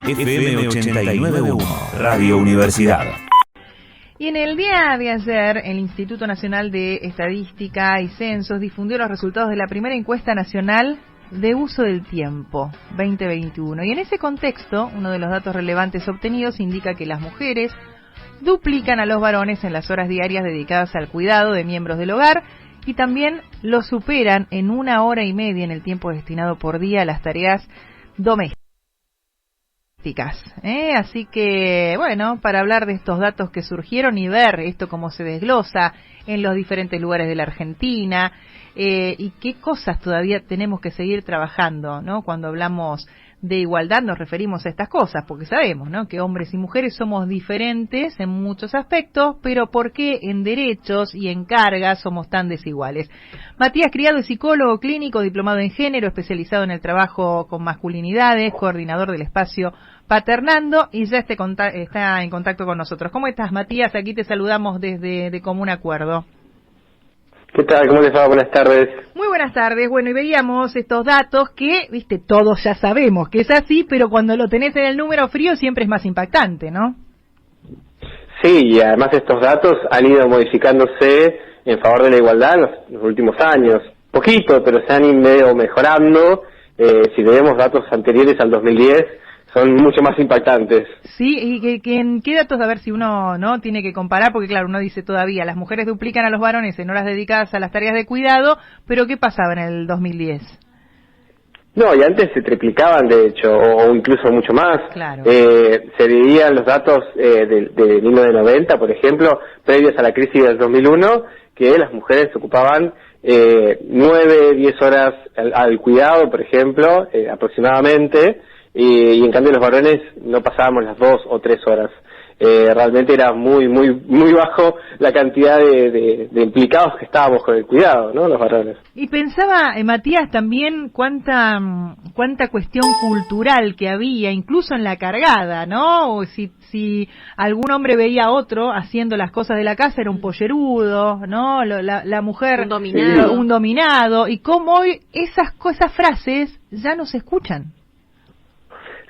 FM 89.1, Radio Universidad. Y en el día de ayer, el Instituto Nacional de Estadística y Censos difundió los resultados de la primera encuesta nacional de uso del tiempo 2021. Y en ese contexto, uno de los datos relevantes obtenidos indica que las mujeres duplican a los varones en las horas diarias dedicadas al cuidado de miembros del hogar y también los superan en 1 hora y media en el tiempo destinado por día a las tareas domésticas. Así que, bueno, para hablar de estos datos que surgieron y ver esto cómo se desglosa en los diferentes lugares de la Argentina y qué cosas todavía tenemos que seguir trabajando, ¿no? Cuando hablamos de igualdad nos referimos a estas cosas, porque sabemos, ¿no?, que hombres y mujeres somos diferentes en muchos aspectos, pero ¿por qué en derechos y en cargas somos tan desiguales? Matías Criado es psicólogo clínico, diplomado en género, especializado en el trabajo con masculinidades, coordinador del espacio Paternando, y ya está en contacto con nosotros. ¿Cómo estás, Matías? Aquí te saludamos desde De Común Acuerdo. ¿Qué tal? ¿Cómo les va? Buenas tardes. Muy buenas tardes. Bueno, y veíamos estos datos que, viste, todos ya sabemos que es así, pero cuando lo tenés en el número frío siempre es más impactante, ¿no? Sí, y además estos datos han ido modificándose en favor de la igualdad en los últimos años. Poquito, pero se han ido mejorando. Si vemos datos anteriores al 2010, son mucho más impactantes. Sí, y ¿en qué datos? A ver si uno no tiene que comparar, porque claro, uno dice todavía, las mujeres duplican a los varones en horas dedicadas a las tareas de cuidado, pero ¿qué pasaba en el 2010? No, y antes se triplicaban, de hecho, o incluso mucho más. Claro. Se dividían los datos de 1990, por ejemplo, previos a la crisis del 2001, que las mujeres ocupaban 9, 10 horas al cuidado, por ejemplo, aproximadamente, y en cambio los varones no pasábamos las 2 o 3 horas. Realmente era muy bajo la cantidad de implicados que estábamos con el cuidado, ¿no?, los varones. Y pensaba, Matías, también cuánta cuestión cultural que había, incluso en la cargada, ¿no? O si algún hombre veía a otro haciendo las cosas de la casa, era un pollerudo, ¿no? La mujer, un dominado, y cómo hoy esas frases ya no se escuchan.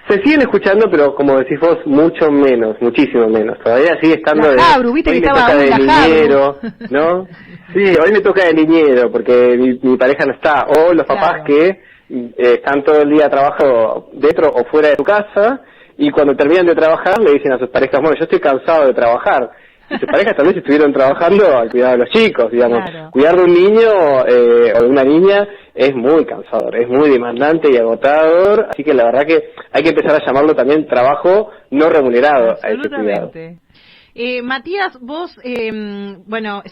Se siguen escuchando, pero como decís vos, mucho menos, muchísimo menos. Todavía sigue estando ¿viste que hoy me estaba toca de niñero, ¿no? Sí, hoy me toca de niñero porque mi pareja no está. O los papás que están todo el día trabajo dentro o fuera de su casa, y cuando terminan de trabajar le dicen a sus parejas, bueno, yo estoy cansado de trabajar. Y sus parejas también estuvieron trabajando al cuidado de los chicos, digamos. Claro. Cuidar de un niño o de una niña es muy cansador, es muy demandante y agotador, así que la verdad que hay que empezar a llamarlo también trabajo no remunerado a ese cuidado. Matías, vos,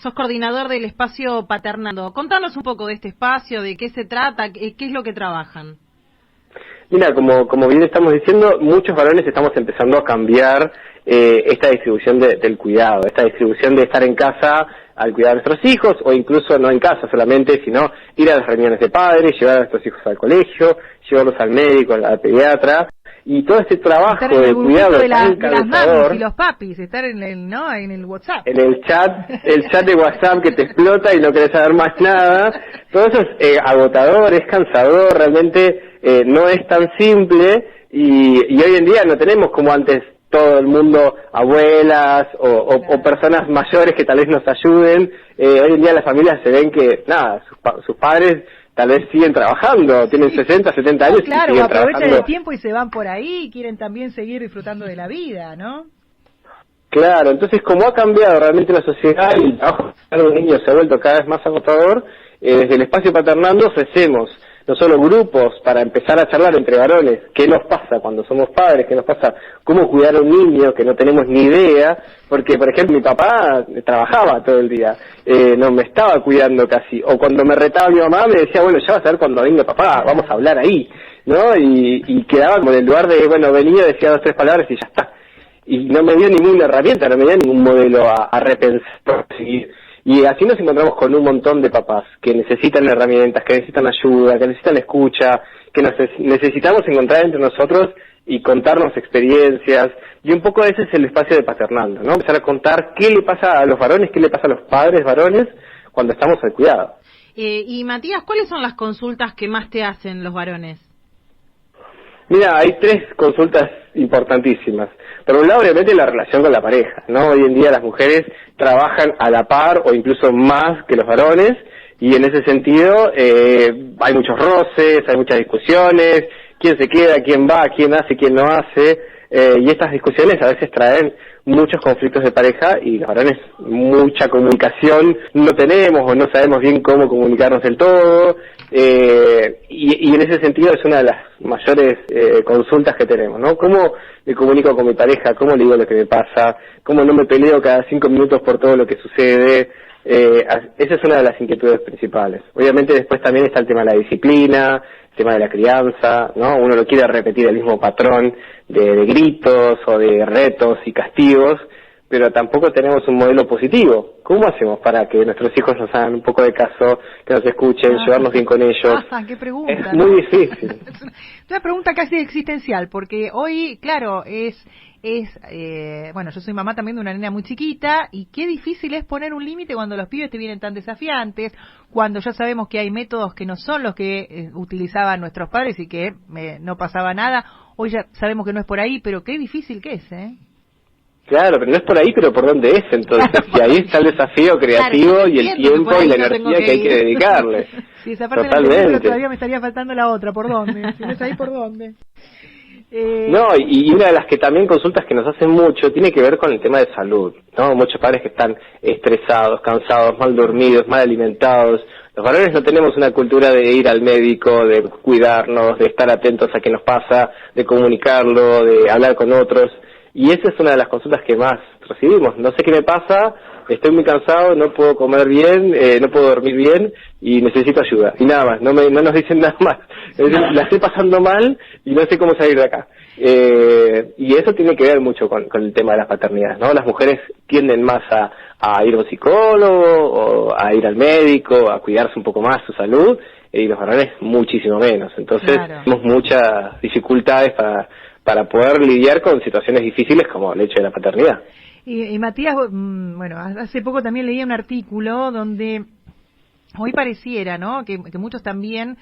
sos coordinador del espacio Paternando. Contanos un poco de este espacio, de qué se trata, qué es lo que trabajan. Mira, como bien estamos diciendo, muchos varones estamos empezando a cambiar esta distribución del cuidado, esta distribución de estar en casa al cuidar de nuestros hijos, o incluso no en casa solamente, sino ir a las reuniones de padres, llevar a nuestros hijos al colegio, llevarlos al médico, al pediatra, y todo este trabajo de cuidado de las mamis y los papis, estar en el WhatsApp. En el chat de WhatsApp que te explota y no querés saber más nada. Todo eso es agotador, es cansador, realmente no es tan simple, y hoy en día no tenemos como antes todo el mundo, abuelas o personas mayores que tal vez nos ayuden. Hoy en día las familias se ven que, sus padres tal vez siguen trabajando, tienen 60, 70 años y siguen trabajando. Claro, aprovechan el tiempo y se van por ahí y quieren también seguir disfrutando de la vida, ¿no? Claro, entonces como ha cambiado realmente la sociedad y el trabajo de los niños se ha vuelto cada vez más agotador, desde el espacio Paternando ofrecemos no solo grupos para empezar a charlar entre varones, qué nos pasa cuando somos padres, qué nos pasa, cómo cuidar a un niño que no tenemos ni idea, porque por ejemplo mi papá trabajaba todo el día, no me estaba cuidando casi, o cuando me retaba mi mamá me decía, bueno, ya vas a ver cuando venga papá, vamos a hablar ahí, ¿no? Y quedaba como en el lugar de, bueno, venía, decía 2 o 3 palabras y ya está. Y no me dio ninguna herramienta, no me dio ningún modelo a repensar, seguir. Y así nos encontramos con un montón de papás que necesitan herramientas, que necesitan ayuda, que necesitan escucha, que necesitamos encontrar entre nosotros y contarnos experiencias. Y un poco ese es el espacio de Paternando, ¿no? Empezar a contar qué le pasa a los varones, qué le pasa a los padres varones cuando estamos al cuidado. Y Matías, ¿cuáles son las consultas que más te hacen los varones? Mira, hay 3 consultas importantísimas. Por un lado, obviamente, la relación con la pareja, ¿no? Hoy en día las mujeres trabajan a la par o incluso más que los varones, y en ese sentido hay muchos roces, hay muchas discusiones, quién se queda, quién va, quién hace, quién no hace, y estas discusiones a veces traen muchos conflictos de pareja, y los varones mucha comunicación no tenemos o no sabemos bien cómo comunicarnos del todo, y en ese sentido es una de las mayores consultas que tenemos, ¿no? ¿Cómo me comunico con mi pareja? ¿Cómo le digo lo que me pasa? ¿Cómo no me peleo cada 5 minutos por todo lo que sucede? Esa es una de las inquietudes principales. Obviamente después también está el tema de la disciplina, el tema de la crianza, ¿no? Uno no quiere repetir el mismo patrón de gritos o de retos y castigos, pero tampoco tenemos un modelo positivo. ¿Cómo hacemos para que nuestros hijos nos hagan un poco de caso, que nos escuchen, llevarnos bien con ellos? ¿Qué pregunta? Es muy difícil. Es una pregunta casi existencial, porque hoy, claro, bueno, yo soy mamá también de una nena muy chiquita, y qué difícil es poner un límite cuando los pibes te vienen tan desafiantes, cuando ya sabemos que hay métodos que no son los que utilizaban nuestros padres y que no pasaba nada. Hoy ya sabemos que no es por ahí, pero qué difícil que es, ¿eh? Claro, pero no es por ahí, pero ¿por dónde es entonces? Claro, y ahí está el desafío creativo, claro, y el tiempo y la energía que hay que dedicarle. Sí, esa parte totalmente. Pero todavía me estaría faltando la otra, ¿por dónde? Si no es ahí, ¿por dónde? No, y una de las que también consultas que nos hacen mucho tiene que ver con el tema de salud, ¿no? Muchos padres que están estresados, cansados, mal dormidos, mal alimentados. Los varones no tenemos una cultura de ir al médico, de cuidarnos, de estar atentos a qué nos pasa, de comunicarlo, de hablar con otros. Y esa es una de las consultas que más recibimos. No sé qué me pasa, estoy muy cansado, no puedo comer bien, no puedo dormir bien y necesito ayuda. Y nada más, no nos dicen nada más. La estoy pasando mal y no sé cómo salir de acá. Y eso tiene que ver mucho con el tema de las paternidades, ¿no? Las mujeres tienden más a ir a un psicólogo o a ir al médico, a cuidarse un poco más su salud, y los varones muchísimo menos. Entonces, tenemos muchas dificultades para poder lidiar con situaciones difíciles como el hecho de la paternidad. Y Matías, bueno, hace poco también leía un artículo donde hoy pareciera, ¿no?, que muchos también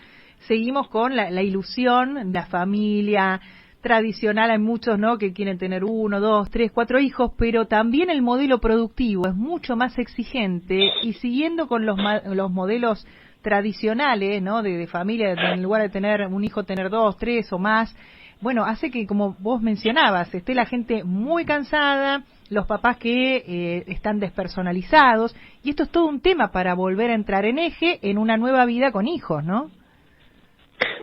seguimos con la ilusión de la familia tradicional. Hay muchos, ¿no?, que quieren tener 1, 2, 3, 4 hijos, pero también el modelo productivo es mucho más exigente, y siguiendo con los modelos tradicionales, ¿no?, de familia, en lugar de tener un hijo, tener 2, 3 o más. Bueno, hace que, como vos mencionabas, esté la gente muy cansada, los papás que están despersonalizados, y esto es todo un tema para volver a entrar en eje en una nueva vida con hijos, ¿no?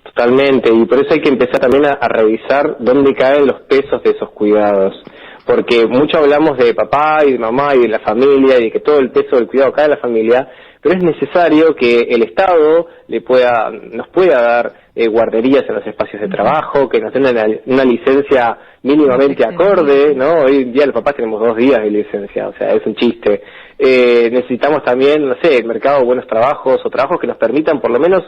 Totalmente, y por eso hay que empezar también a revisar dónde caen los pesos de esos cuidados, porque mucho hablamos de papá y de mamá y de la familia, y de que todo el peso del cuidado cae en la familia, pero es necesario que el Estado nos pueda dar guarderías en los espacios de trabajo, que nos den una licencia mínimamente acorde, ¿no? Hoy en día los papás tenemos 2 días de licencia, o sea, es un chiste. Necesitamos también, no sé, el mercado de buenos trabajos, o trabajos que nos permitan por lo menos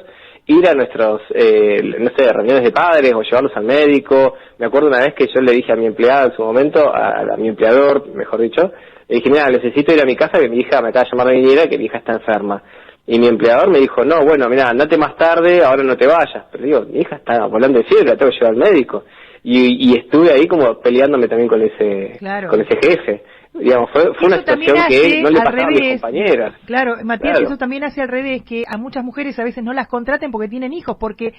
ir a nuestros, reuniones de padres o llevarlos al médico. Me acuerdo una vez que yo le dije a mi empleada en su momento, a mi empleador, mejor dicho, le dije, mira, necesito ir a mi casa, que mi hija me acaba de llamar de niñera, que mi hija está enferma. Y mi empleador me dijo, no, bueno, mira, andate más tarde, ahora no te vayas. Pero digo, mi hija está volando de fiebre, la tengo que llevar al médico. Y estuve ahí como peleándome también con ese jefe. Digamos, fue una situación que no le pasaba a mis compañeras. Claro, Matías, eso también hace al revés, que a muchas mujeres a veces no las contraten porque tienen hijos, porque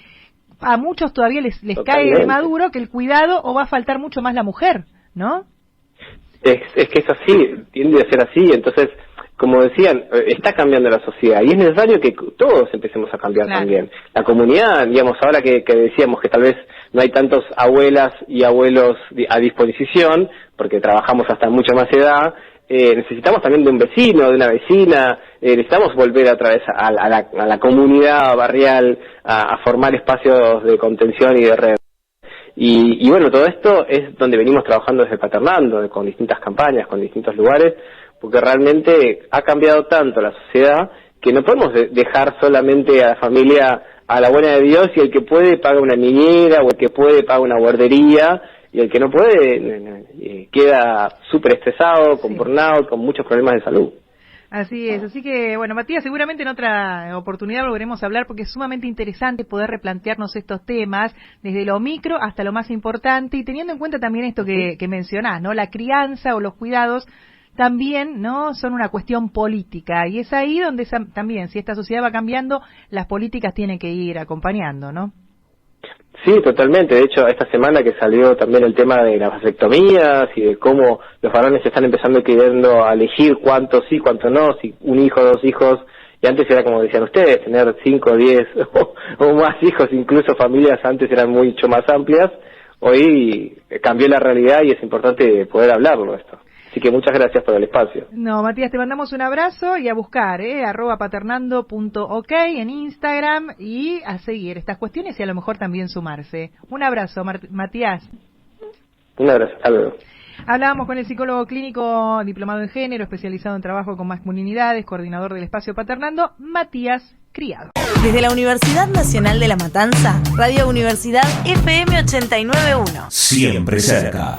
a muchos todavía les cae de maduro que el cuidado, o va a faltar mucho más la mujer, ¿no? Es que es así, tiende a ser así. Entonces, como decían, está cambiando la sociedad y es necesario que todos empecemos a cambiar también. La comunidad, digamos, ahora que decíamos que tal vez no hay tantos abuelas y abuelos a disposición, porque trabajamos hasta mucha más edad, necesitamos también de un vecino, de una vecina, necesitamos volver otra vez a la comunidad barrial, a formar espacios de contención y de red. Y bueno, todo esto es donde venimos trabajando desde Paternando, con distintas campañas, con distintos lugares, porque realmente ha cambiado tanto la sociedad que no podemos dejar solamente a la familia a la buena de Dios, y el que puede paga una niñera, o el que puede paga una guardería, y el que no puede queda súper estresado, con burnout, con muchos problemas de salud. Así es, así que bueno, Matías, seguramente en otra oportunidad volveremos a hablar porque es sumamente interesante poder replantearnos estos temas desde lo micro hasta lo más importante y teniendo en cuenta también esto que mencionás, ¿no? La crianza o los cuidados también, ¿no? Son una cuestión política y es ahí donde también, si esta sociedad va cambiando, las políticas tienen que ir acompañando, ¿no? Sí, totalmente. De hecho, esta semana que salió también el tema de las vasectomías y de cómo los varones están empezando queriendo a elegir cuánto sí, cuánto no, si un hijo, 2 hijos, y antes era como decían ustedes, tener 5, 10 o más hijos, incluso familias antes eran mucho más amplias. Hoy cambió la realidad y es importante poder hablarlo esto. Así que muchas gracias por el espacio. No, Matías, te mandamos un abrazo y a buscar, @paternando.ok en Instagram y a seguir estas cuestiones y a lo mejor también sumarse. Un abrazo, Matías. Un abrazo, hasta luego. Hablábamos con el psicólogo clínico diplomado en género, especializado en trabajo con masculinidades, coordinador del espacio Paternando, Matías Criado. Desde la Universidad Nacional de La Matanza, Radio Universidad FM 89.1. Siempre cerca.